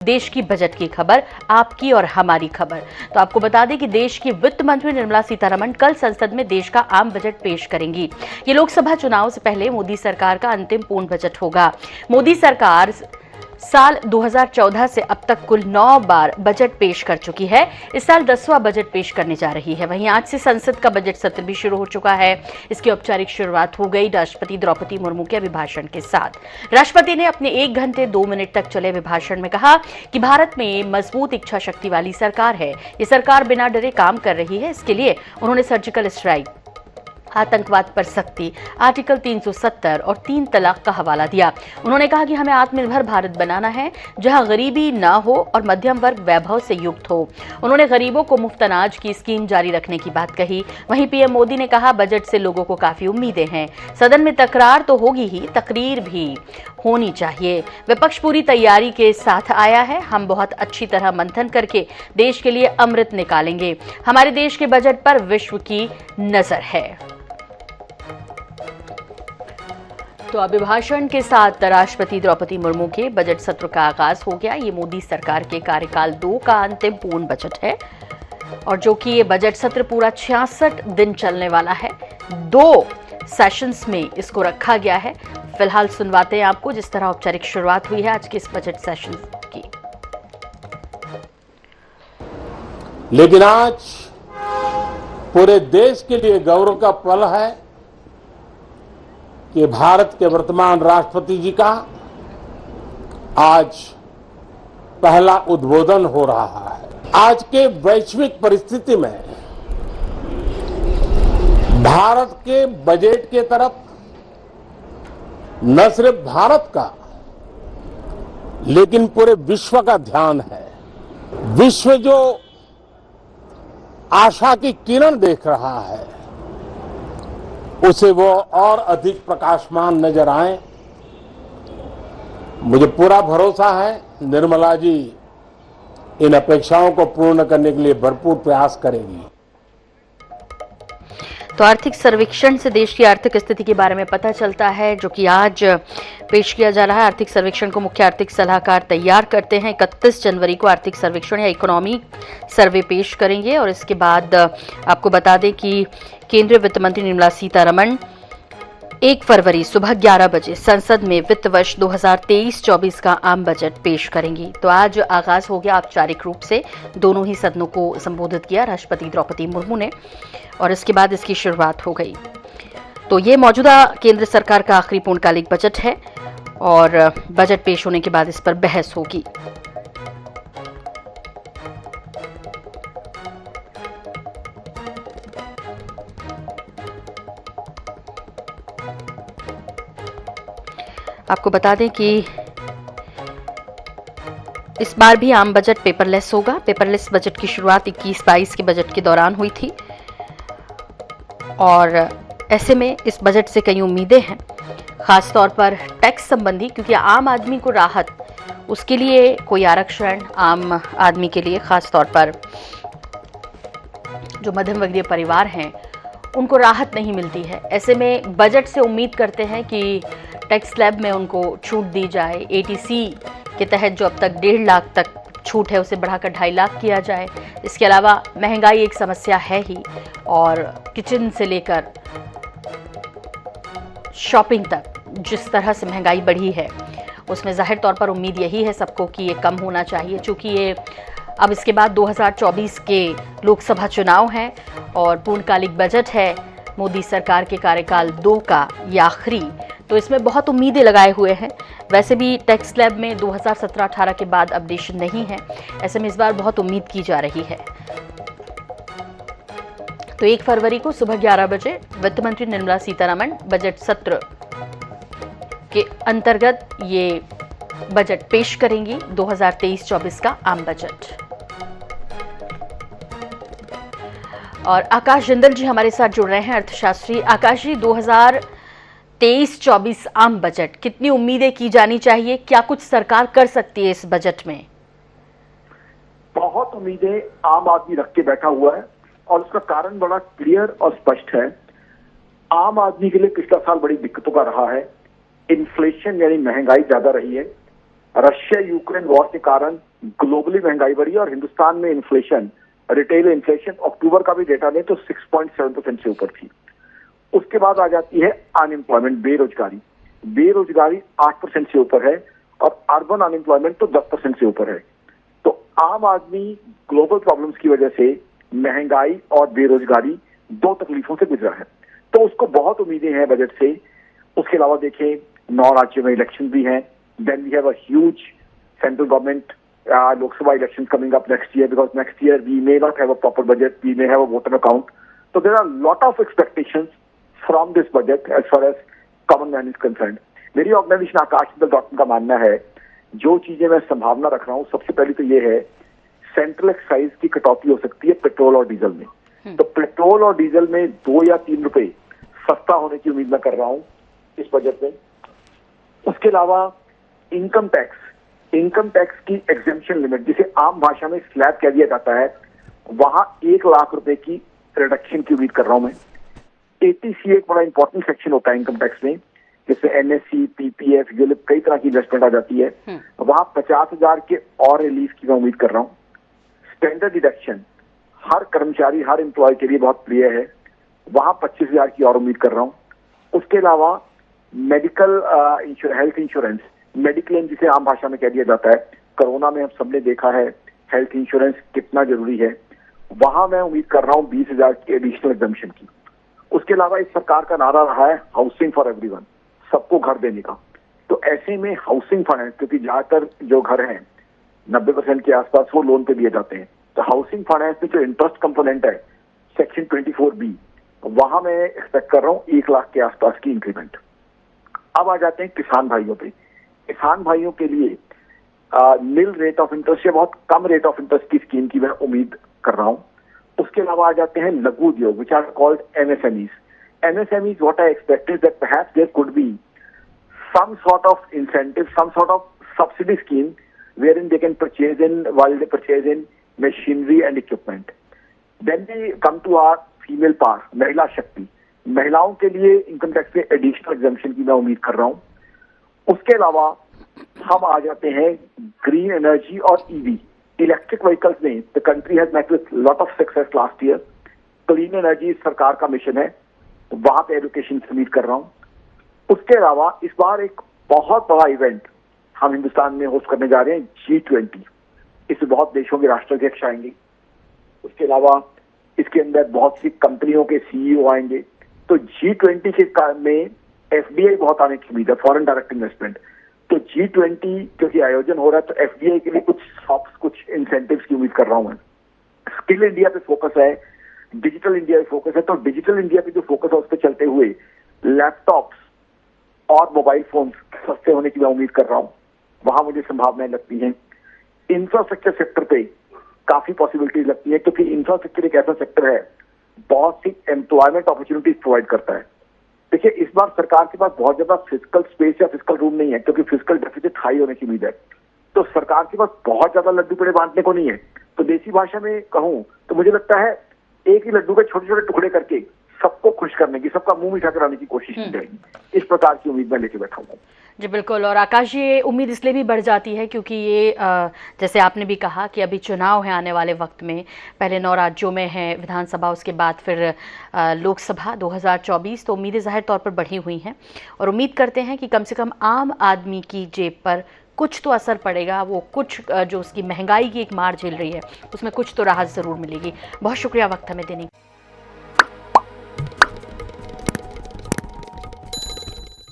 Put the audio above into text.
देश की बजट की खबर, आपकी और हमारी खबर। तो आपको बता दें कि देश की वित्त मंत्री निर्मला सीतारमण कल संसद में देश का आम बजट पेश करेंगी। ये लोकसभा चुनाव से पहले मोदी सरकार का अंतिम पूर्ण बजट होगा। मोदी सरकार साल 2014 से अब तक कुल 9 बार बजट पेश कर चुकी है। इस साल 10वां बजट पेश करने जा रही है। वहीं आज से संसद का बजट सत्र भी शुरू हो चुका है। इसकी औपचारिक शुरुआत हो गई राष्ट्रपति द्रौपदी मुर्मू के अभिभाषण के साथ। राष्ट्रपति ने अपने 1 घंटे 2 मिनट तक चले अभिभाषण में कहा कि भारत में मजबूत इच्छा शक्ति वाली सरकार है। ये सरकार बिना डरे काम कर रही है। इसके लिए उन्होंने सर्जिकल स्ट्राइक, आतंकवाद पर सख्ती, आर्टिकल 370 और 3 तलाक का हवाला दिया। उन्होंने कहा कि हमें आत्मनिर्भर भारत बनाना है, जहां गरीबी ना हो और मध्यम वर्ग वैभव से युक्त हो। उन्होंने गरीबों को मुफ्त अनाज की स्कीम जारी रखने की बात कही। वहीं पीएम मोदी ने कहा, बजट से लोगों को काफी उम्मीदें हैं। सदन में तकरार तो होगी ही, तकरीर भी होनी चाहिए। विपक्ष पूरी तैयारी के साथ आया है। हम बहुत अच्छी तरह मंथन करके देश के लिए अमृत निकालेंगे। हमारे देश के बजट पर विश्व की नजर है। तो अभिभाषण के साथ राष्ट्रपति द्रौपदी मुर्मू के बजट सत्र का आगाज हो गया। ये मोदी सरकार के कार्यकाल 2 का अंतिम पूर्ण बजट है और जो कि ये बजट सत्र पूरा 66 दिन चलने वाला है। 2 सेशंस में इसको रखा गया है। फिलहाल सुनवाते हैं आपको जिस तरह औपचारिक शुरुआत हुई है आज के इस बजट सेशन की। लेकिन आज पूरे देश के लिए गौरव का पल है कि भारत के वर्तमान राष्ट्रपति जी का आज पहला उद्बोधन हो रहा है। आज के वैश्विक परिस्थिति में भारत के बजट के तरफ न सिर्फ भारत का लेकिन पूरे विश्व का ध्यान है। विश्व जो आशा की किरण देख रहा है उसे वो और अधिक प्रकाशमान नजर आए। मुझे पूरा भरोसा है निर्मला जी इन अपेक्षाओं को पूर्ण करने के लिए भरपूर प्रयास करेंगी। तो आर्थिक सर्वेक्षण से देश की आर्थिक स्थिति के बारे में पता चलता है, जो कि आज पेश किया जा रहा है। आर्थिक सर्वेक्षण को मुख्य आर्थिक सलाहकार तैयार करते हैं। 31 जनवरी को आर्थिक सर्वेक्षण या इकोनॉमी सर्वे पेश करेंगे और इसके बाद आपको बता दें कि केंद्रीय वित्त मंत्री निर्मला सीतारमण 1 फरवरी सुबह 11 बजे संसद में वित्त वर्ष 2023-24 का आम बजट पेश करेंगी। तो आज आगाज हो गया औपचारिक रूप से। दोनों ही सदनों को संबोधित किया राष्ट्रपति द्रौपदी मुर्मू ने और इसके बाद इसकी शुरुआत हो गई। तो ये मौजूदा केंद्र सरकार का आखिरी पूर्णकालिक बजट है और बजट पेश होने के बाद इस पर बहस होगी। आपको बता दें कि इस बार भी आम बजट पेपरलेस होगा। पेपरलेस बजट की शुरुआत 21-22 के बजट के दौरान हुई थी और ऐसे में इस बजट से कई उम्मीदें हैं, खासतौर पर टैक्स संबंधी, क्योंकि आम आदमी को राहत, उसके लिए कोई आरक्षण आम आदमी के लिए, खासतौर पर जो मध्यम वर्गीय परिवार हैं उनको राहत नहीं मिलती है। ऐसे में बजट से उम्मीद करते हैं कि टैक्स स्लैब में उनको छूट दी जाए। एटीसी के तहत जो अब तक 1.5 लाख तक छूट है उसे बढ़ाकर 2.5 लाख किया जाए। इसके अलावा महंगाई एक समस्या है ही और किचन से लेकर शॉपिंग तक जिस तरह से महंगाई बढ़ी है उसमें जाहिर तौर पर उम्मीद यही है सबको कि ये कम होना चाहिए। चूंकि ये अब इसके बाद 2024 के लोकसभा चुनाव हैं और पूर्णकालिक बजट है मोदी सरकार के कार्यकाल 2 का ये आखिरी, तो इसमें बहुत उम्मीदें लगाए हुए हैं। वैसे भी टैक्स स्लैब में 2017-18 के बाद अपडेशन नहीं है। ऐसे में इस बार बहुत उम्मीद की जा रही है। तो 1 फरवरी को सुबह 11 बजे वित्त मंत्री निर्मला सीतारमण बजट सत्र के अंतर्गत ये बजट पेश करेंगी, 2023-24 का आम बजट। और आकाश जिंदल जी हमारे साथ जुड़ रहे हैं, अर्थशास्त्री। आकाश जी, 2023-24 आम बजट, कितनी उम्मीदें की जानी चाहिए? क्या कुछ सरकार कर सकती है इस बजट में? बहुत उम्मीदें आम आदमी रख के बैठा हुआ है और उसका कारण बड़ा क्लियर और स्पष्ट है। आम आदमी के लिए पिछला साल बड़ी दिक्कतों का रहा है। इन्फ्लेशन यानी महंगाई ज्यादा रही है। रशिया यूक्रेन वॉर के कारण ग्लोबली महंगाई बढ़ी और हिंदुस्तान में इन्फ्लेशन, रिटेल इन्फ्लेशन अक्टूबर का भी डेटा दें तो 6.7% से ऊपर थी। उसके बाद आ जाती है अनएम्प्लॉयमेंट, बेरोजगारी। बेरोजगारी 8% से ऊपर है और अर्बन अनएम्प्लॉयमेंट तो 10% से ऊपर है। तो आम आदमी ग्लोबल प्रॉब्लम्स की वजह से महंगाई और बेरोजगारी दो तकलीफों से गुजरा है, तो उसको बहुत उम्मीदें हैं बजट से। उसके अलावा देखें 9 राज्यों में इलेक्शन भी हैं, then we have a huge central government Lok Sabha election coming up next year, because next year we may not have a proper budget, we may have a voter account. तो there are lot of expectations from this budget as far as common man is concerned. मेरी organization Aakash का मानना है, जो चीजें मैं संभावना रख रहा हूँ, सबसे पहले तो ये है सेंट्रल एक्साइज की कटौती हो सकती है पेट्रोल और डीजल में। तो पेट्रोल और डीजल में 2 या 3 रुपए सस्ता होने की उम्मीद मैं कर रहा हूँ इस बजट में। उसके अलावा इनकम टैक्स की एग्जेम्पशन लिमिट, जिसे आम भाषा में स्लैब कह दिया जाता है, वहां 1 लाख रुपए की रिडक्शन की उम्मीद कर रहा हूं मैं। एटीसी एक बड़ा इंपॉर्टेंट सेक्शन होता है इनकम टैक्स में, जिसमें एनएससी, पीपीएफ, यूलिप कई तरह की इन्वेस्टमेंट आ जाती है। वहां 50,000 के और रिलीफ की मैं उम्मीद कर रहा हूँ। स्टैंडर्ड डिडक्शन हर कर्मचारी, हर एम्प्लॉय के लिए बहुत प्रिय है, वहां 25,000 की और उम्मीद कर रहा हूँ। उसके अलावा मेडिकल हेल्थ इंश्योरेंस, मेडिक्लेम जिसे आम भाषा में कह दिया जाता है, कोरोना में हम सबने देखा है हेल्थ इंश्योरेंस कितना जरूरी है, वहां मैं उम्मीद कर रहा हूँ 20,000 की एडिशनल एग्जम्पशन की। उसके अलावा इस सरकार का नारा रहा है हाउसिंग फॉर एवरीवन, सबको घर देने का। तो ऐसे में हाउसिंग फाइनेंस, क्योंकि ज्यादातर जो घर हैं 90% के आसपास वो लोन पे दिए जाते हैं, तो हाउसिंग फाइनेंस में जो इंटरेस्ट कंपोनेंट है सेक्शन 24B, वहां मैं एक्सपेक्ट कर रहा हूँ 1 लाख के आसपास की इंक्रीमेंट। अब आ जाते हैं किसान भाइयों पे। किसान भाइयों के लिए निल रेट ऑफ इंटरेस्ट या बहुत कम रेट ऑफ इंटरेस्ट की स्कीम की मैं उम्मीद कर रहा हूं। उसके अलावा आ जाते हैं लघु उद्योग, which are called MSMEs. MSMEs, what I expect is that perhaps there could be some sort of incentive, some sort of subsidy scheme wherein they can purchase while they purchase in machinery and equipment. Then we come to our female power, महिला शक्ति। महिलाओं के लिए income tax में additional exemption की मैं उम्मीद कर रहा हूं। उसके अलावा हम आ जाते हैं ग्रीन एनर्जी और ईवी, इलेक्ट्रिक व्हीकल्स में the country has met with lot of success last year. Clean energy सरकार का मिशन है, वहां पे एजुकेशन से उम्मीद कर रहा हूं। उसके अलावा इस बार एक बहुत बड़ा इवेंट हम हिंदुस्तान में होस्ट करने जा रहे हैं, G20। इसमें बहुत देशों के राष्ट्राध्यक्ष आएंगे। उसके अलावा इसके अंदर बहुत सी कंपनियों के CEO आएंगे। तो G20 के में FDI बहुत आने की उम्मीद है, फॉरेन डायरेक्ट इन्वेस्टमेंट। तो G20 क्योंकि आयोजन हो रहा है, तो FDI के लिए कुछ इंसेंटिव्स की उम्मीद कर रहा हूं मैं। स्किल इंडिया पे फोकस है, डिजिटल इंडिया पे फोकस है। तो डिजिटल इंडिया पे जो फोकस है उस पर चलते हुए लैपटॉप्स और मोबाइल फोन सस्ते होने की मैं उम्मीद कर रहा हूं, वहां मुझे संभावनाएं लगती हैं। इंफ्रास्ट्रक्चर सेक्टर पे काफी पॉसिबिलिटीज लगती है, क्योंकि इंफ्रास्ट्रक्चर एक ऐसा सेक्टर है बहुत सी एम्प्लॉयमेंट अपॉर्चुनिटीज प्रोवाइड करता है। देखिए, इस बार सरकार के पास बहुत ज्यादा फिजिकल स्पेस या फिजिकल रूम नहीं है, क्योंकि फिजिकल डेफिसिट हाई होने की उम्मीद है। तो सरकार के पास बहुत ज्यादा लड्डू पेड़े बांटने को नहीं है। तो देसी भाषा में कहूं तो मुझे लगता है एक ही लड्डू के छोटे छोटे टुकड़े करके सबको खुश करने की, सबका मुंह मीठा कराने की कोशिश की जाएगी। इस प्रकार की उम्मीद मैं लेके बैठा हूँ। जी बिल्कुल। और आकाश, ये उम्मीद इसलिए भी बढ़ जाती है क्योंकि ये जैसे आपने भी कहा कि अभी चुनाव है आने वाले वक्त में, पहले 9 राज्यों में है विधानसभा, उसके बाद फिर लोकसभा 2024। तो उम्मीदें जाहिर तौर पर बढ़ी हुई हैं और उम्मीद करते हैं कि कम से कम आम आदमी की जेब पर कुछ तो असर पड़ेगा। वो कुछ जो उसकी महंगाई की एक मार झेल रही है उसमें कुछ तो राहत ज़रूर मिलेगी। बहुत शुक्रिया वक्त हमें देने